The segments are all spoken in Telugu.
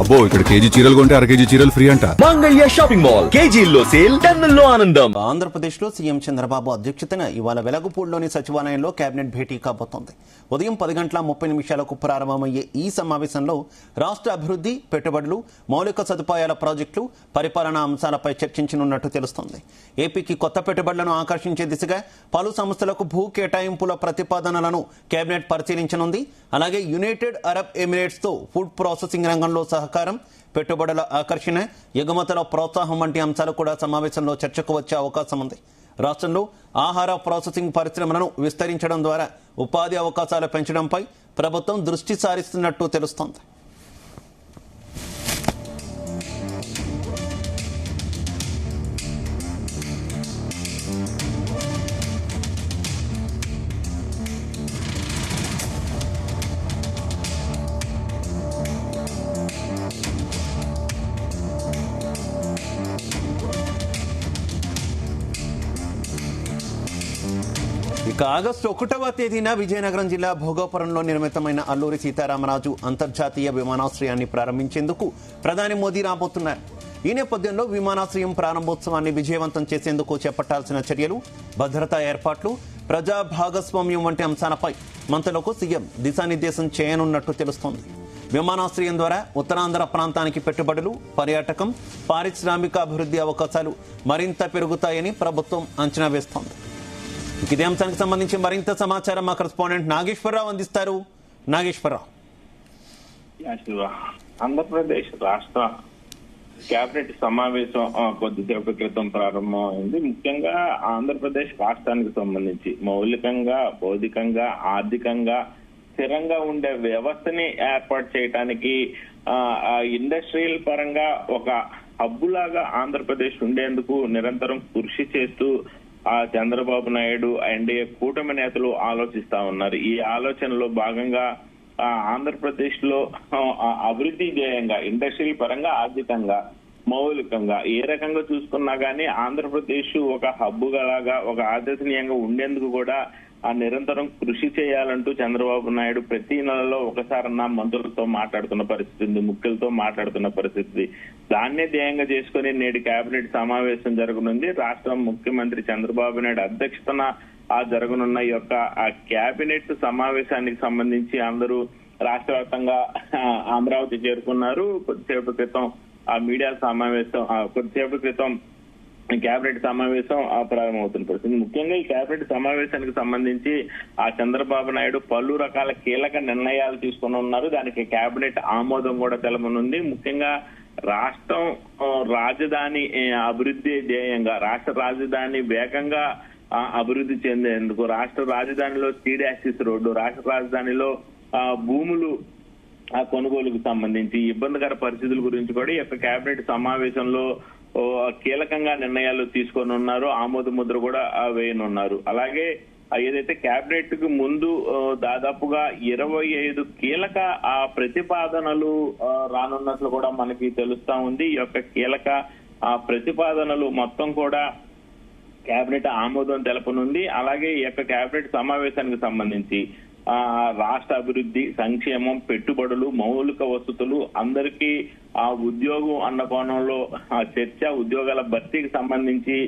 అబ్బో ఇక్కడ కేజీ చీరలు కొంటే అర కేజీ చీరలు ఫ్రీ అంట. మంగళ్య షాపింగ్ మాల్ కేజీల్లో సేల్, టన్నుల్లో ఆనందం. ఆంధ్రప్రదేశ్ లో సీఎం చంద్రబాబు అధ్యక్షతన ఇవాళ వెలగపూడిలోని సచివాలయంలో కేబినెట్ భేటీ కాబోతోంది. ఉదయం 10:30 ప్రారంభమయ్యే ఈ సమావేశంలో రాష్ట్ర అభివృద్ధి, పెట్టుబడులు, మౌలిక సదుపాయాల ప్రాజెక్టులు, పరిపాలనా అంశాలపై చర్చించనున్నట్టు తెలుస్తోంది. ఏపీకి కొత్త పెట్టుబడులను ఆకర్షించే దిశగా పలు సంస్థలకు భూ కేటాయింపుల ప్రతిపాదనలను కేబినెట్ పరిశీలించనుంది. అలాగే యునైటెడ్ అరబ్ ఎమిరేట్స్ తో ఫుడ్ ప్రాసెసింగ్ రంగంలో సహకారం, పెట్టుబడుల ఆకర్షణ, ఎగుమతుల ప్రోత్సాహం వంటి అంశాలు కూడా సమావేశంలో చర్చకు వచ్చే అవకాశం ఉంది. రాష్ట్రంలో ఆహార ప్రాసెసింగ్ పరిశ్రమలను విస్తరించడం ద్వారా ఉపాధి అవకాశాలు పెంచడంపై ప్రభుత్వం దృష్టి సారిస్తున్నట్టు తెలుస్తోంది. ఇక ఆగస్టు 1వ తేదీన విజయనగరం జిల్లా భోగాపురంలో నిర్మితమైన అల్లూరి సీతారామరాజు అంతర్జాతీయ విమానాశ్రయాన్ని ప్రారంభించేందుకు ప్రధాని మోదీ రాబోతున్నారు. ఈ నేపథ్యంలో విమానాశ్రయం ప్రారంభోత్సవాన్ని విజయవంతం చేసేందుకు చేపట్టాల్సిన చర్యలు, భద్రతా ఏర్పాట్లు, ప్రజా భాగస్వామ్యం వంటి అంశాలపై మంత్రులకు సీఎం దిశానిర్దేశం చేయనున్నట్టు తెలుస్తోంది. విమానాశ్రయం ద్వారా ఉత్తరాంధ్ర ప్రాంతానికి పెట్టుబడులు, పర్యాటకం, పారిశ్రామిక అభివృద్ధి అవకాశాలు మరింత పెరుగుతాయని ప్రభుత్వం అంచనా వేస్తోంది. ఇదే అంశానికి సంబంధించి మరింత సమాచారం మా కరెస్పాండెంట్ నాగేశ్వరరావు అందిస్తారు. నాగేశ్వరరావు. ఆంధ్రప్రదేశ్ రాష్ట్ర కేబినెట్ సమావేశం కొద్దిసేపటి క్రితం ప్రారంభమైంది. ముఖ్యంగా ఆంధ్రప్రదేశ్ రాష్ట్రానికి సంబంధించి మౌలికంగా, భౌతికంగా, ఆర్థికంగా స్థిరంగా ఉండే వ్యవస్థని ఏర్పాటు చేయడానికి ఇండస్ట్రియల్ పరంగా ఒక హబ్బు లాగా ఆంధ్రప్రదేశ్ ఉండేందుకు నిరంతరం కృషి చేస్తూ చంద్రబాబు నాయుడు ఎన్డీఏ కూటమి నేతలు ఆలోచిస్తా ఉన్నారు. ఈ ఆలోచనలో భాగంగా ఆంధ్రప్రదేశ్ లో అభివృద్ధి ధ్యేయంగా ఇండస్ట్రియల్ పరంగా, ఆర్థికంగా, మౌలికంగా ఏ రకంగా చూసుకున్నా గానీ ఆంధ్రప్రదేశ్ ఒక హబ్బు లాగా, ఒక ఆదర్శనీయంగా ఉండేందుకు కూడా నిరంతరం కృషి చేయాలంటూ చంద్రబాబు నాయుడు ప్రతి నెలలో ఒకసారన్నా మంత్రులతో మాట్లాడుతున్న పరిస్థితి ఉంది, ముఖ్యులతో మాట్లాడుతున్న పరిస్థితి. దాన్నే ధ్యేయంగా చేసుకుని నేటి కేబినెట్ సమావేశం జరగనుంది. రాష్ట్ర ముఖ్యమంత్రి చంద్రబాబు నాయుడు అధ్యక్షతన జరగనున్న ఈ యొక్క కేబినెట్ సమావేశానికి సంబంధించి అందరూ రాష్ట్ర వ్యాప్తంగా అమరావతి చేరుకున్నారు. కొద్దిసేపటి క్రితం మీడియా సమావేశం, కొద్దిసేపటి క్రితం కేబినెట్ సమావేశం ప్రారంభమవుతున్న పరిస్థితి. ముఖ్యంగా ఈ కేబినెట్ సమావేశానికి సంబంధించి చంద్రబాబు నాయుడు పలు రకాల కీలక నిర్ణయాలు తీసుకుని ఉన్నారు. దానికి కేబినెట్ ఆమోదం కూడా తెలపనుంది. ముఖ్యంగా రాష్ట్రం రాజధాని అభివృద్ధి ధ్యేయంగా రాష్ట్ర రాజధాని వేగంగా అభివృద్ధి చెందేందుకు రాష్ట్ర రాజధానిలో సీడాక్సిస్ రోడ్డు, రాష్ట్ర రాజధానిలో భూములు కొనుగోలుకు సంబంధించి ఇబ్బందికర పరిస్థితుల గురించి కూడా ఈ యొక్క కేబినెట్ సమావేశంలో కీలకంగా నిర్ణయాలు తీసుకొని ఉన్నారు. ఆమోద ముద్ర కూడా వేయనున్నారు. అలాగే ఏదైతే కేబినెట్ కు ముందు దాదాపుగా 25 కీలక ప్రతిపాదనలు రానున్నట్లు కూడా మనకి తెలుస్తా ఉంది. ఈ యొక్క కీలక ప్రతిపాదనలు మొత్తం కూడా కేబినెట్ ఆమోదం తెలపనుంది. అలాగే ఈ యొక్క కేబినెట్ సమావేశానికి సంబంధించి రాష్ట్ర అభివృద్ధి, సంక్షేమం, పెట్టుబడులు, మౌలిక వసతులు, అందరికీ ఉద్యోగం అన్న కోణంలో చర్చ, ఉద్యోగాల భర్తీకి సంబంధించి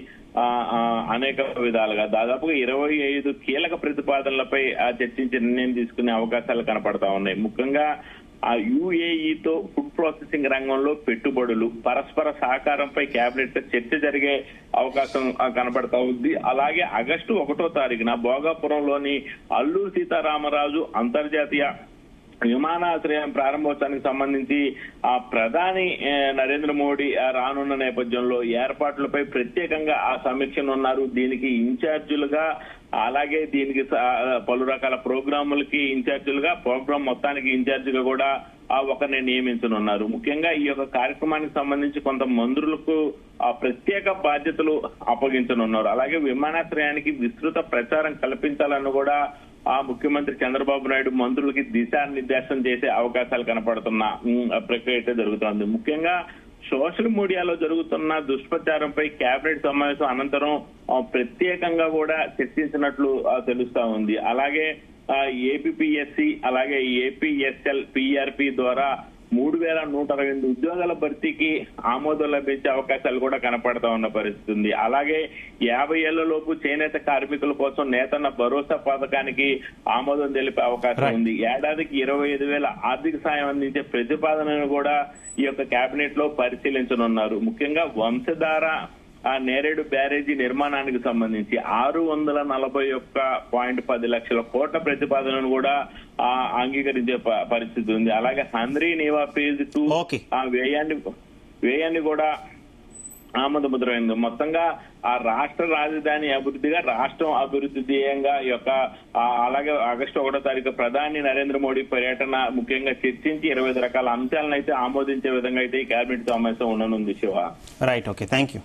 అనేక విధాలుగా దాదాపుగా 25 కీలక ప్రతిపాదనలపై చర్చించి నిర్ణయం తీసుకునే అవకాశాలు కనపడతా ఉన్నాయి. ముఖ్యంగా యుఏఈతో ఫుడ్ ప్రాసెసింగ్ రంగంలో పెట్టుబడులు, పరస్పర సహకారంపై కేబినెట్ చర్చ జరిగే అవకాశం కనపడతా ఉంది. అలాగే ఆగస్టు 1వ తారీఖున భోగాపురంలోని అల్లూరి సీతారామరాజు అంతర్జాతీయ విమానాశ్రయం ప్రారంభోత్సవానికి సంబంధించి ప్రధాని నరేంద్ర మోడీ రానున్న నేపథ్యంలో ఏర్పాట్లపై ప్రత్యేకంగా సమీక్షనున్నారు. దీనికి ఇన్ఛార్జీలుగా, అలాగే దీనికి పలు రకాల ప్రోగ్రాములకి ఇన్ఛార్జీలుగా, ప్రోగ్రాం మొత్తానికి ఇన్ఛార్జిగా కూడా ఒకరిని నియమించనున్నారు. ముఖ్యంగా ఈ యొక్క కార్యక్రమానికి సంబంధించి కొంత మంత్రులకు ప్రత్యేక బాధ్యతలు అప్పగించనున్నారు. అలాగే విమానాశ్రయానికి విస్తృత ప్రచారం కల్పించాలని కూడా ముఖ్యమంత్రి చంద్రబాబు నాయుడు మంత్రులకి దిశానిర్దేశం చేసే అవకాశాలు కనపడుతున్న ప్రక్రియ అయితే జరుగుతోంది. ముఖ్యంగా సోషల్ మీడియాలో జరుగుతున్న దుష్ప్రచారంపై కేబినెట్ సమావేశం అనంతరం ప్రత్యేకంగా కూడా చర్చించినట్లు తెలుస్తా ఉంది. అలాగే ఏపీఎస్సి అలాగే ఏపీఎస్ఎల్ పిఆర్పి ద్వారా 3,128 ఉద్యోగాల భర్తీకి ఆమోదం లభించే అవకాశాలు కూడా కనపడతా ఉన్న పరిస్థితి ఉంది. అలాగే 50 ఏళ్లలోపు చేనేత కార్మికుల కోసం నేతన్న భరోసా పథకానికి ఆమోదం తెలిపే అవకాశం ఉంది. ఏడాదికి 25,000 ఆర్థిక సాయం అందించే ప్రతిపాదనను కూడా ఈ యొక్క కేబినెట్ లో పరిశీలించనున్నారు. ముఖ్యంగా వంశధార నేరేడు బ్యారేజీ నిర్మాణానికి సంబంధించి 641.10 లక్షల కోట్ల ప్రతిపాదనను కూడా అంగీకరించే పరిస్థితి ఉంది. అలాగే హంద్రీ నీవా ఫేజ్ 2 వ్యయాన్ని కూడా ఆమోద ముద్రైంది. మొత్తంగా ఆ రాష్ట్ర రాజధాని అభివృద్ధిగా రాష్ట్రం అభివృద్ధి ధ్యేయంగా ఈ యొక్క అలాగే ఆగస్టు 1వ తారీఖు ప్రధాని నరేంద్ర మోడీ పర్యటన ముఖ్యంగా చర్చించి 25 రకాల అంశాలను అయితే ఆమోదించే విధంగా అయితే ఈ కేబినెట్ సమావేశం ఉండనుంది. Shiva. Right, okay, thank you.